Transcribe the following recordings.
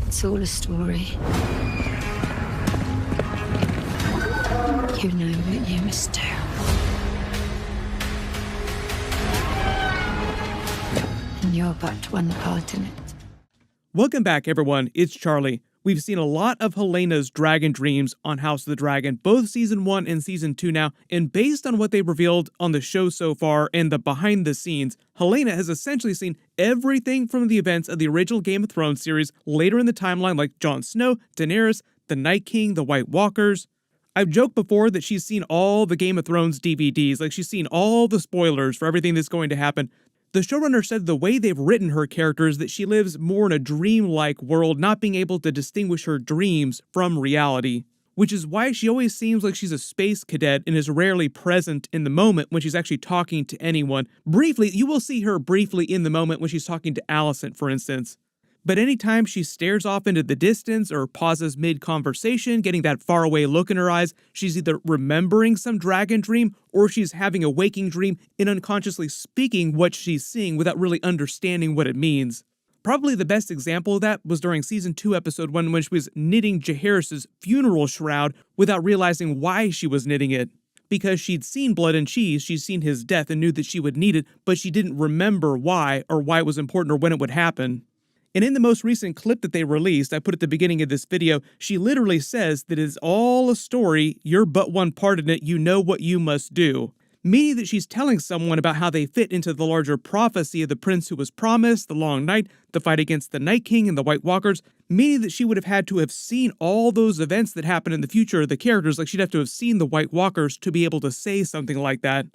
It's all a story. You know what you must do. And you're but one part in it. Welcome back, everyone. It's Charlie. We've seen a lot of Helena's dragon dreams on House of the Dragon, both Season 1 and Season 2 now, and based on what they've revealed on the show so far and the behind the scenes, Helaena has essentially seen everything from the events of the original Game of Thrones series later in the timeline, like Jon Snow, Daenerys, the Night King, the White Walkers. I've joked before that she's seen all the Game of Thrones DVDs, like she's seen all the spoilers for everything that's going to happen. The showrunner said the way they've written her character is that she lives more in a dreamlike world, not being able to distinguish her dreams from reality, which is why she always seems like she's a space cadet and is rarely present in the moment when she's actually talking to anyone. Briefly, you will see her briefly in the moment when she's talking to Alicent, for instance. But anytime she stares off into the distance or pauses mid-conversation, getting that faraway look in her eyes, she's either remembering some dragon dream or she's having a waking dream and unconsciously speaking what she's seeing without really understanding what it means. Probably the best example of that was during Season 2, Episode 1, when she was knitting Jaehaerys' funeral shroud without realizing why she was knitting it. Because she'd seen Blood and Cheese, she'd seen his death and knew that she would need it, but she didn't remember why or why it was important or when it would happen. And in the most recent clip that they released, I put at the beginning of this video, she literally says that it's all a story, you're but one part in it, you know what you must do. Meaning that she's telling someone about how they fit into the larger prophecy of the prince who was promised, the long night, the fight against the Night King and the White Walkers, meaning that she would have had to have seen all those events that happen in the future of the characters, like she'd have to have seen the White Walkers to be able to say something like that.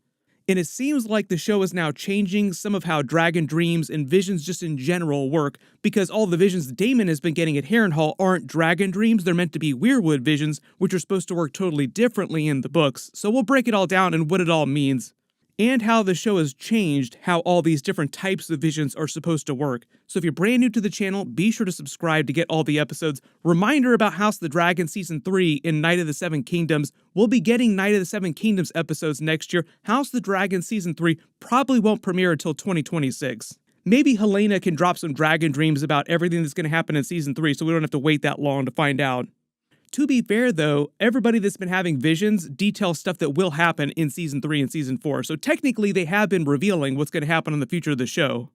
And it seems like the show is now changing some of how dragon dreams and visions just in general work, because all the visions Daemon has been getting at Harrenhal aren't dragon dreams, they're meant to be Weirwood visions, which are supposed to work totally differently in the books. So we'll break it all down and what it all means, and how the show has changed how all these different types of visions are supposed to work. So if you're brand new to the channel, be sure to subscribe to get all the episodes. Reminder about House of the Dragon Season 3 and Night of the Seven Kingdoms. We'll be getting Night of the Seven Kingdoms episodes next year. House of the Dragon Season 3 probably won't premiere until 2026. Maybe Helaena can drop some dragon dreams about everything that's going to happen in Season 3 so we don't have to wait that long to find out. To be fair, though, everybody that's been having visions details stuff that will happen in Season 3 and Season 4, so technically they have been revealing what's going to happen in the future of the show.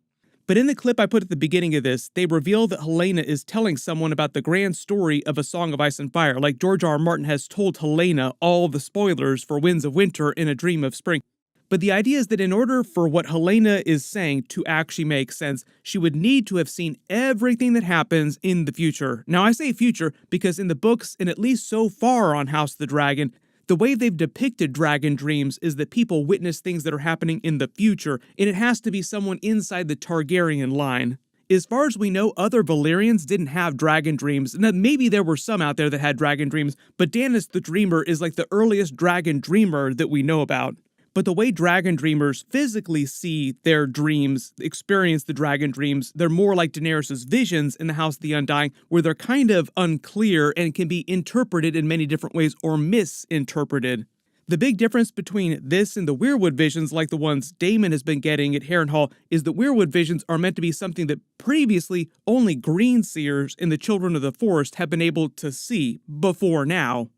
But in the clip I put at the beginning of this, they reveal that Helaena is telling someone about the grand story of A Song of Ice and Fire, like George R. R. Martin has told Helaena all the spoilers for Winds of Winter and A Dream of Spring. But the idea is that in order for what Helaena is saying to actually make sense, she would need to have seen everything that happens in the future. Now I say future because in the books, and at least so far on House of the Dragon, the way they've depicted dragon dreams is that people witness things that are happening in the future, and it has to be someone inside the Targaryen line. As far as we know, other Valyrians didn't have dragon dreams, and maybe there were some out there that had dragon dreams, but Daenerys the Dreamer is like the earliest dragon dreamer that we know about. But the way dragon dreamers physically see their dreams, experience the dragon dreams, they're more like Daenerys' visions in the House of the Undying, where they're kind of unclear and can be interpreted in many different ways or misinterpreted. The big difference between this and the Weirwood visions, like the ones Daemon has been getting at Harrenhal, is that Weirwood visions are meant to be something that previously only green seers and the Children of the Forest have been able to see before now.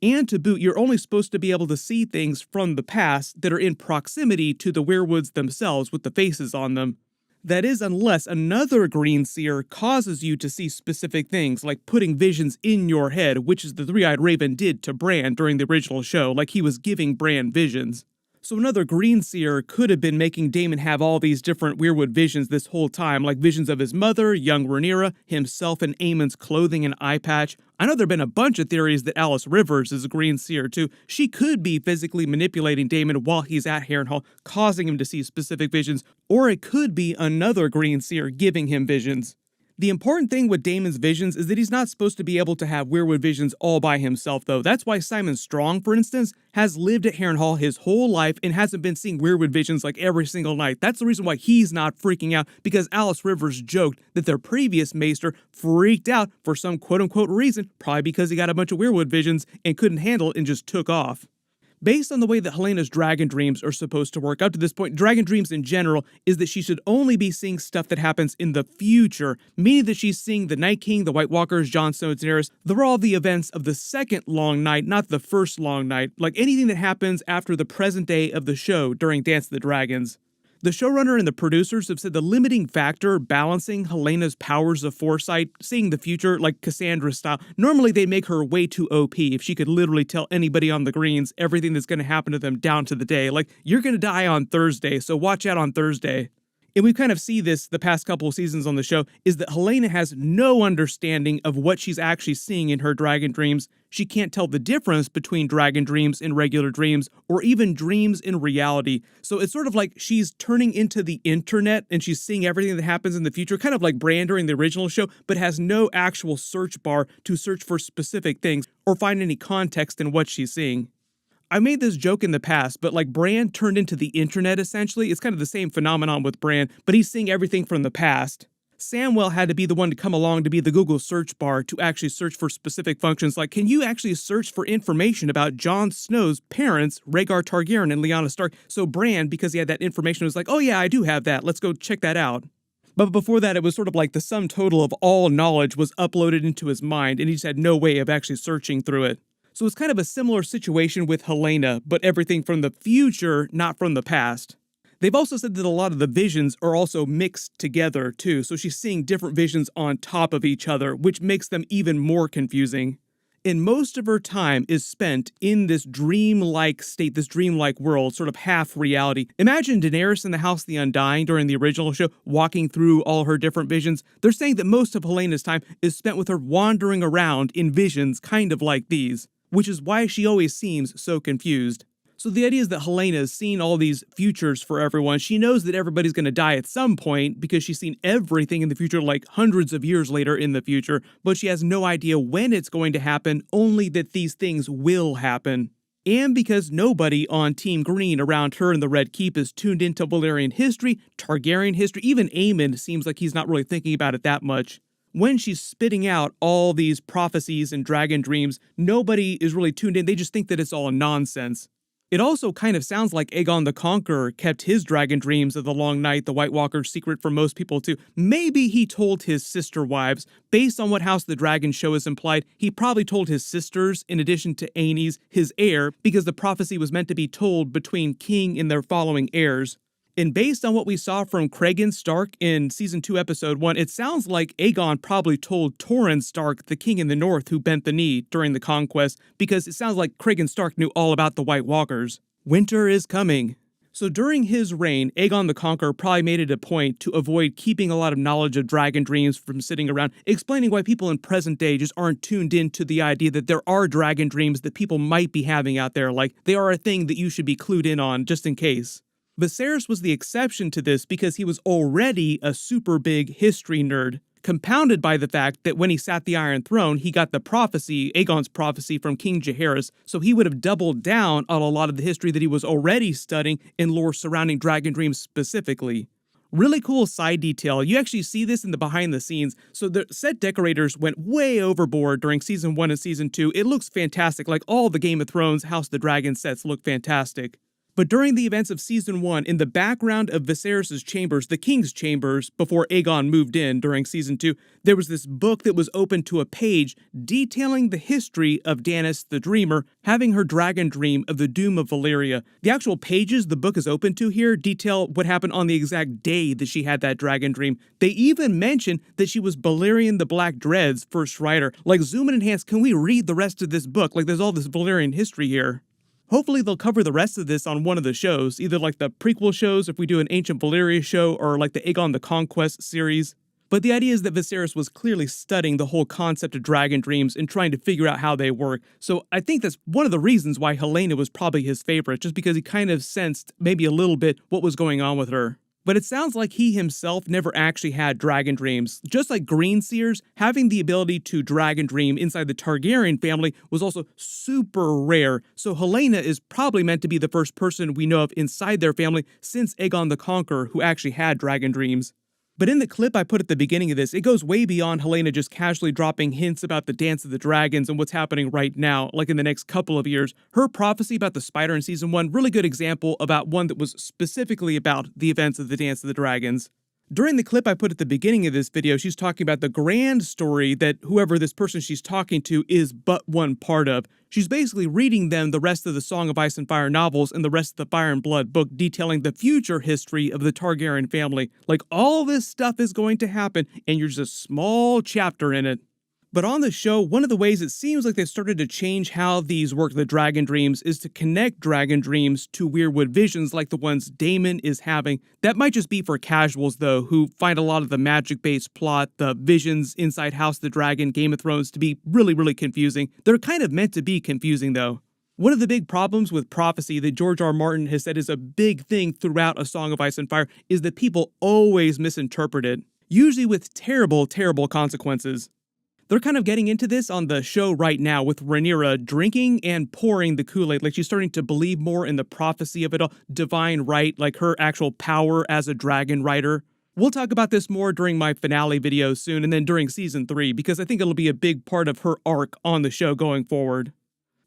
And to boot, you're only supposed to be able to see things from the past that are in proximity to the Weirwoods themselves with the faces on them. That is, unless another green seer causes you to see specific things, like putting visions in your head, which is the Three-Eyed Raven did to Bran during the original show, like he was giving Bran visions. So another green seer could have been making Daemon have all these different Weirwood visions this whole time, like visions of his mother, young Rhaenyra, himself in Aemond's clothing and eye patch. I know there have been a bunch of theories that Alys Rivers is a green seer too. She could be physically manipulating Daemon while he's at Harrenhal, causing him to see specific visions, or it could be another green seer giving him visions. The important thing with Daemon's visions is that he's not supposed to be able to have Weirwood visions all by himself, though. That's why Simon Strong, for instance, has lived at Harrenhal his whole life and hasn't been seeing Weirwood visions like every single night. That's the reason why he's not freaking out, because Alys Rivers joked that their previous maester freaked out for some quote-unquote reason, probably because he got a bunch of Weirwood visions and couldn't handle it and just took off. Based on the way that Helena's dragon dreams are supposed to work up to this point, dragon dreams in general is that she should only be seeing stuff that happens in the future, meaning that she's seeing the Night King, the White Walkers, Jon Snow, and Daenerys. They're all the events of the second long night, not the first long night, like anything that happens after the present day of the show during Dance of the Dragons. The showrunner and the producers have said the limiting factor balancing Helena's powers of foresight, seeing the future like Cassandra style, normally they make her way too OP if she could literally tell anybody on the greens everything that's going to happen to them down to the day. Like, you're going to die on Thursday, so watch out on Thursday. And we kind of see this the past couple of seasons on the show, is that Helaena has no understanding of what she's actually seeing in her dragon dreams. She can't tell the difference between dragon dreams and regular dreams, or even dreams in reality. So it's sort of like she's turning into the internet and she's seeing everything that happens in the future, kind of like Bran during the original show, but has no actual search bar to search for specific things or find any context in what she's seeing. I made this joke in the past, but like Bran turned into the internet essentially. It's kind of the same phenomenon with Bran, but he's seeing everything from the past. Samwell had to be the one to come along to be the Google search bar to actually search for specific functions like, can you actually search for information about Jon Snow's parents, Rhaegar Targaryen and Lyanna Stark? So Bran, because he had that information, was like, oh yeah, I do have that. Let's go check that out. But before that, it was sort of like the sum total of all knowledge was uploaded into his mind, and he just had no way of actually searching through it. So it's kind of a similar situation with Helaena, but everything from the future, not from the past. They've also said that a lot of the visions are also mixed together too, so she's seeing different visions on top of each other, which makes them even more confusing. And most of her time is spent in this dreamlike state, this dreamlike world, sort of half reality. Imagine Daenerys in the House of the Undying during the original show, walking through all her different visions. They're saying that most of Helena's time is spent with her wandering around in visions kind of like these, which is why she always seems so confused. So the idea is that Helaena has seen all these futures for everyone. She knows that everybody's going to die at some point because she's seen everything in the future like hundreds of years later in the future, but she has no idea when it's going to happen, only that these things will happen. And because nobody on Team Green around her in the Red Keep is tuned into Valyrian history, Targaryen history, even Aemond seems like he's not really thinking about it that much. When she's spitting out all these prophecies and dragon dreams, nobody is really tuned in. They just think that it's all nonsense. It also kind of sounds like Aegon the Conqueror kept his dragon dreams of the Long Night, the White Walker's secret from most people too. Maybe he told his sister wives. Based on what House of the Dragon show is implied, he probably told his sisters in addition to Aenys, his heir, because the prophecy was meant to be told between king and their following heirs. And based on what we saw from Cregan Stark in Season 2, Episode 1, it sounds like Aegon probably told Torrhen Stark, the king in the north who bent the knee during the conquest, because it sounds like Cregan Stark knew all about the White Walkers. Winter is coming. So during his reign, Aegon the Conqueror probably made it a point to avoid keeping a lot of knowledge of dragon dreams from sitting around, explaining why people in present day just aren't tuned into the idea that there are dragon dreams that people might be having out there, like they are a thing that you should be clued in on just in case. Viserys was the exception to this because he was already a super big history nerd, compounded by the fact that when he sat the Iron Throne, he got the prophecy, Aegon's prophecy from King Jaehaerys, so he would have doubled down on a lot of the history that he was already studying in lore surrounding dragon dreams specifically. Really cool side detail, you actually see this in the behind the scenes, so the set decorators went way overboard during Season 1 and Season 2. It looks fantastic, like all the Game of Thrones House of the Dragon sets look fantastic. But during the events of Season 1, in the background of Viserys' chambers, the King's chambers, before Aegon moved in during Season 2, there was this book that was open to a page detailing the history of Daenerys the Dreamer having her dragon dream of the doom of Valyria. The actual pages the book is open to here detail what happened on the exact day that she had that dragon dream. They even mention that she was Balerion the Black Dread's first writer. Like, zoom and enhance, can we read the rest of this book? Like, there's all this Valyrian history here. Hopefully they'll cover the rest of this on one of the shows, either like the prequel shows if we do an Ancient Valyria show, or like the Aegon the Conquest series. But the idea is that Viserys was clearly studying the whole concept of dragon dreams and trying to figure out how they work. So I think that's one of the reasons why Helaena was probably his favorite, just because he kind of sensed maybe a little bit what was going on with her. But it sounds like he himself never actually had dragon dreams. Just like Greenseers, having the ability to dragon dream inside the Targaryen family was also super rare, so Helaena is probably meant to be the first person we know of inside their family since Aegon the Conqueror who actually had dragon dreams. But in the clip I put at the beginning of this, it goes way beyond Helaena just casually dropping hints about the Dance of the Dragons and what's happening right now, like in the next couple of years. Her prophecy about the spider in season 1, really good example about one that was specifically about the events of the Dance of the Dragons. During the clip I put at the beginning of this video, she's talking about the grand story that whoever this person she's talking to is but one part of. She's basically reading them the rest of the Song of Ice and Fire novels and the rest of the Fire and Blood book detailing the future history of the Targaryen family. Like, all this stuff is going to happen, and you're just a small chapter in it. But on the show, one of the ways it seems like they've started to change how these work, the dragon dreams, is to connect dragon dreams to Weirwood visions like the ones Daemon is having. That might just be for casuals, though, who find a lot of the magic-based plot, the visions inside House of the Dragon, Game of Thrones, to be really, really confusing. They're kind of meant to be confusing, though. One of the big problems with prophecy that George R. Martin has said is a big thing throughout A Song of Ice and Fire is that people always misinterpret it, usually with terrible, terrible consequences. They're kind of getting into this on the show right now with Rhaenyra drinking and pouring the Kool-Aid. Like, she's starting to believe more in the prophecy of it all, divine right, like her actual power as a dragon rider. We'll talk about this more during my finale video soon and then during season 3, because I think it'll be a big part of her arc on the show going forward.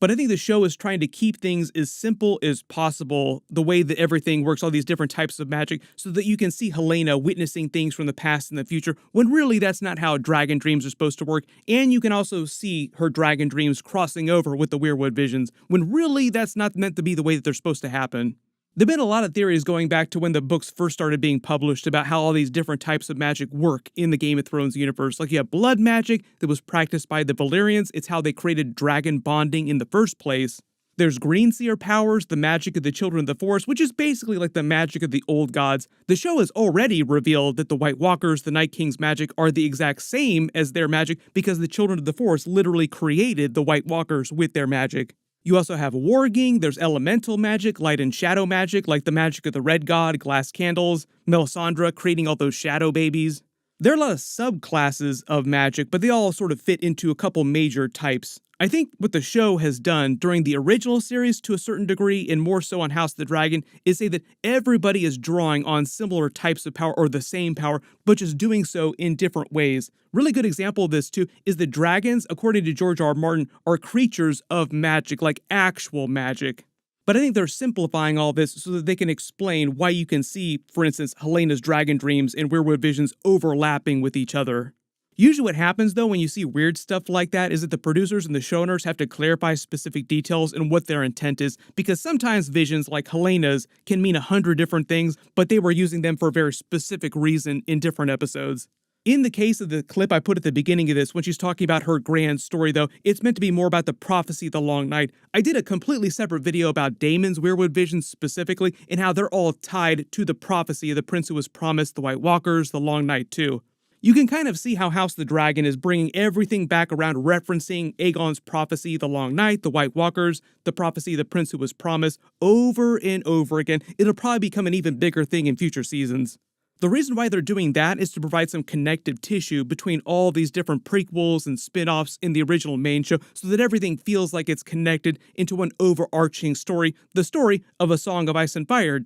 But I think the show is trying to keep things as simple as possible, the way that everything works, all these different types of magic, so that you can see Helaena witnessing things from the past and the future, when really that's not how dragon dreams are supposed to work, and you can also see her dragon dreams crossing over with the Weirwood visions, when really that's not meant to be the way that they're supposed to happen. There have been a lot of theories going back to when the books first started being published about how all these different types of magic work in the Game of Thrones universe. Like, you have blood magic that was practiced by the Valyrians. It's how they created dragon bonding in the first place. There's green seer powers, the magic of the Children of the Forest, which is basically like the magic of the old gods. The show has already revealed that the White Walkers, the Night King's magic, are the exact same as their magic because the Children of the Forest literally created the White Walkers with their magic. You also have warging, there's elemental magic, light and shadow magic, like the magic of the Red God, glass candles, Melisandre creating all those shadow babies. There are a lot of subclasses of magic, but they all sort of fit into a couple major types. I think what the show has done during the original series to a certain degree, and more so on House of the Dragon, is say that everybody is drawing on similar types of power or the same power, but just doing so in different ways. Really good example of this too is the dragons, according to George R. Martin, are creatures of magic, like actual magic. But I think they're simplifying all this so that they can explain why you can see, for instance, Helena's dragon dreams and Weirwood visions overlapping with each other. Usually what happens, though, when you see weird stuff like that is that the producers and the showrunners have to clarify specific details and what their intent is, because sometimes visions like Helena's can mean 100 different things, but they were using them for a very specific reason in different episodes. In the case of the clip I put at the beginning of this, when she's talking about her grand story, though, it's meant to be more about the prophecy of the Long Night. I did a completely separate video about Daemon's Weirwood visions specifically, and how they're all tied to the prophecy of the prince who was promised, the White Walkers, the Long Night too. You can kind of see how House of the Dragon is bringing everything back around, referencing Aegon's prophecy, the Long Night, the White Walkers, the prophecy of the prince who was promised, over and over again. It'll probably become an even bigger thing in future seasons. The reason why they're doing that is to provide some connective tissue between all these different prequels and spin-offs in the original main show, so that everything feels like it's connected into one overarching story, the story of A Song of Ice and Fire, ...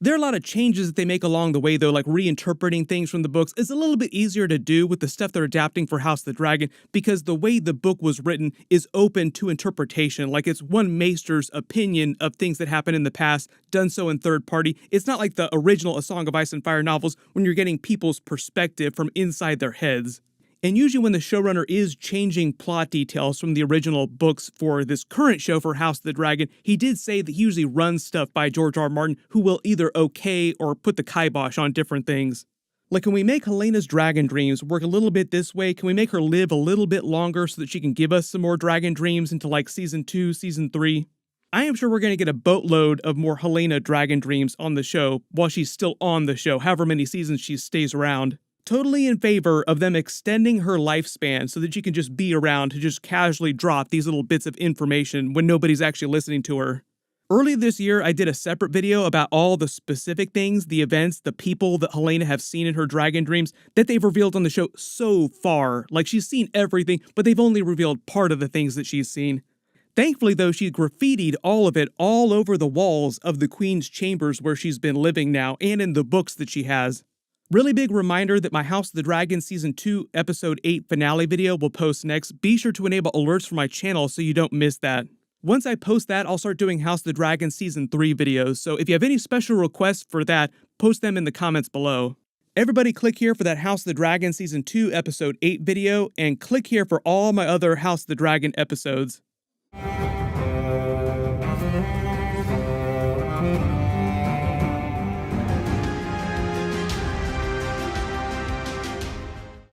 There are a lot of changes that they make along the way, though, like reinterpreting things from the books. It's a little bit easier to do with the stuff they're adapting for House of the Dragon, because the way the book was written is open to interpretation. Like, it's one maester's opinion of things that happened in the past, done so in third party. It's not like the original A Song of Ice and Fire novels, when you're getting people's perspective from inside their heads. And usually when the showrunner is changing plot details from the original books for this current show for House of the Dragon, he did say that he usually runs stuff by George R. Martin, who will either okay or put the kibosh on different things. Like, can we make Helena's dragon dreams work a little bit this way? Can we make her live a little bit longer so that she can give us some more dragon dreams into like season 2, season 3? I am sure we're going to get a boatload of more Helaena dragon dreams on the show while she's still on the show, however many seasons she stays around. Totally in favor of them extending her lifespan so that she can just be around to just casually drop these little bits of information when nobody's actually listening to her. Earlier this year, I did a separate video about all the specific things, the events, the people that Helaena have seen in her dragon dreams that they've revealed on the show so far. Like, she's seen everything, but they've only revealed part of the things that she's seen. Thankfully, though, she graffitied all of it all over the walls of the Queen's chambers where she's been living now, and in the books that she has. Really big reminder that my House of the Dragon Season 2 Episode 8 finale video will post next. Be sure to enable alerts for my channel so you don't miss that. Once I post that, I'll start doing House of the Dragon Season 3 videos, so if you have any special requests for that, post them in the comments below. Everybody click here for that House of the Dragon Season 2 Episode 8 video, and click here for all my other House of the Dragon episodes.